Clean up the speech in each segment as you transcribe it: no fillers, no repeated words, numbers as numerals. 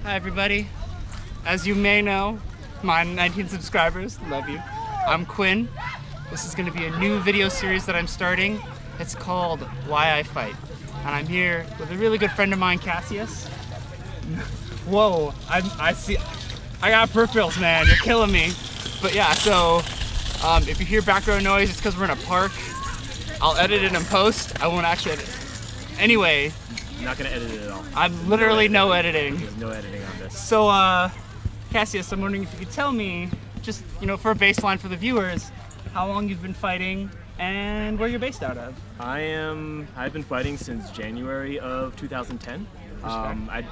Hi everybody. As you may know, my 19 subscribers, love you. I'm Quinn. This is going to be a new video series that I'm starting. It's called Why I Fight. And I'm here with a really good friend of mine, Cassius. Whoa, I got peripherals, man. You're killing me. But yeah, so if you hear background noise, it's because we're in a park. I'll edit it in post. I won't actually edit it. Anyway. I'm not going to edit it at all. I'm literally no editing. There's no editing on this. So, Cassius, I'm wondering if you could tell me, just, for a baseline for the viewers, how long you've been fighting and where you're based out of. I've been fighting since January of 2010. I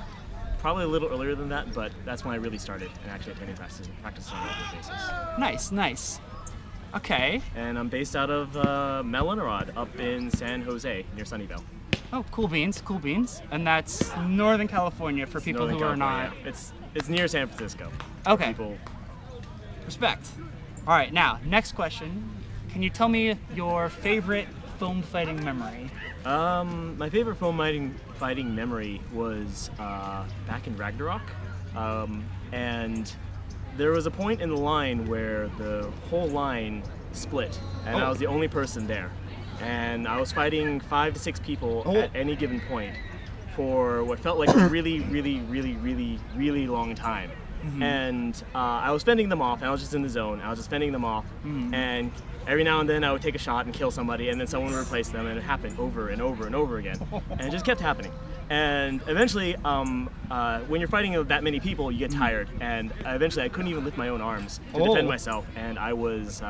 probably a little earlier than that, but that's when I really started and actually attending practice on a regular basis. Nice. Okay. And I'm based out of Belegarth up in San Jose near Sunnyvale. Oh, cool beans. And that's Northern California for people who are not. It's near San Francisco. Okay. Respect. All right, now next question. Can you tell me your favorite foam fighting memory? My favorite foam fighting memory was back in Ragnarok, and there was a point in the line where the whole line split, and I was the only person there. And I was fighting 5 to 6 people at any given point for what felt like a really long time. Mm-hmm. And I was fending them off, and I was just in the zone. I was just fending them off, and every now and then I would take a shot and kill somebody, and then someone would replace them, and it happened over and over and over again. And it just kept happening. And eventually, when you're fighting that many people, you get tired, and eventually I couldn't even lift my own arms to defend myself, and I was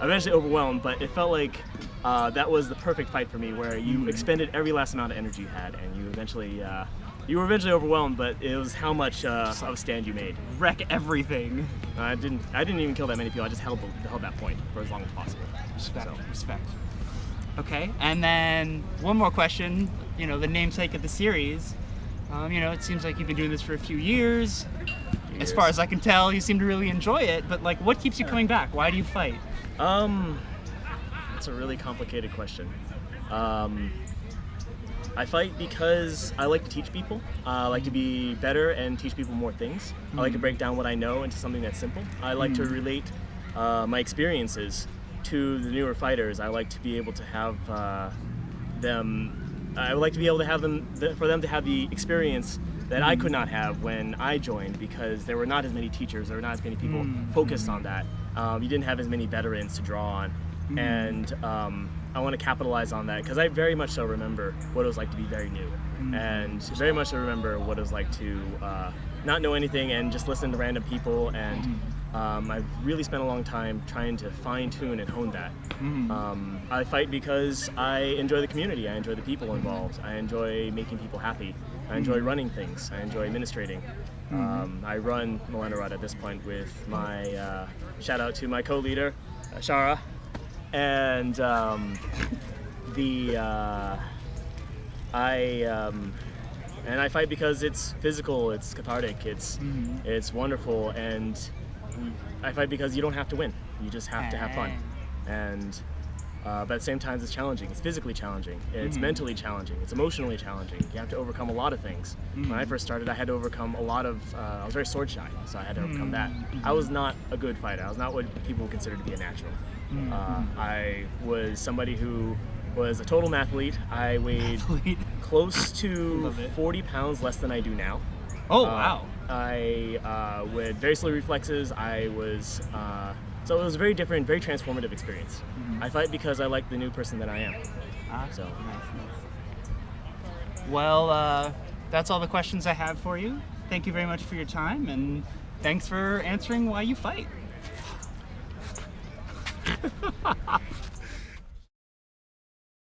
eventually overwhelmed, but it felt like that was the perfect fight for me, where you expended every last amount of energy you had, and you were eventually overwhelmed, but it was how much of a stand you made. Wreck everything. I didn't even kill that many people. I just held that point for as long as possible. Respect. Okay, and then one more question. The namesake of the series. It seems like you've been doing this for a few years. As far as I can tell, you seem to really enjoy it. But what keeps you coming back? Why do you fight? That's a really complicated question. I fight because I like to teach people. I like to be better and teach people more things. I like to break down what I know into something that's simple. I like to relate my experiences to the newer fighters. I like to be able to have I would like to be able to have for them to have the experience that I could not have when I joined, because there were not as many teachers, there were not as many people focused on that. You didn't have as many veterans to draw on, and I want to capitalize on that, because I very much so remember what it was like to be very new, and very much so remember what it was like to not know anything and just listen to random people, and I've really spent a long time trying to fine-tune and hone that. I fight because I enjoy the community, I enjoy the people involved, I enjoy making people happy, I enjoy running things, I enjoy administrating. I run Belegarth at this point with my, shout out to my co-leader, Shara, and I fight because it's physical, it's cathartic, it's wonderful, and I fight because you don't have to win, you just have to have fun. And but at the same time, it's challenging. It's physically challenging. It's mentally challenging. It's emotionally challenging. You have to overcome a lot of things. When I first started, I had to overcome a lot of. I was very sword shy, so I had to overcome that. I was not a good fighter. I was not what people would consider to be a natural. I was somebody who was a total mathlete. I weighed close to 40 pounds less than I do now. Oh wow! I with very slow reflexes. I was. So it was a very different, very transformative experience. I fight because I like the new person that I am. So. Nice. Well, that's all the questions I have for you. Thank you very much for your time, and thanks for answering why you fight.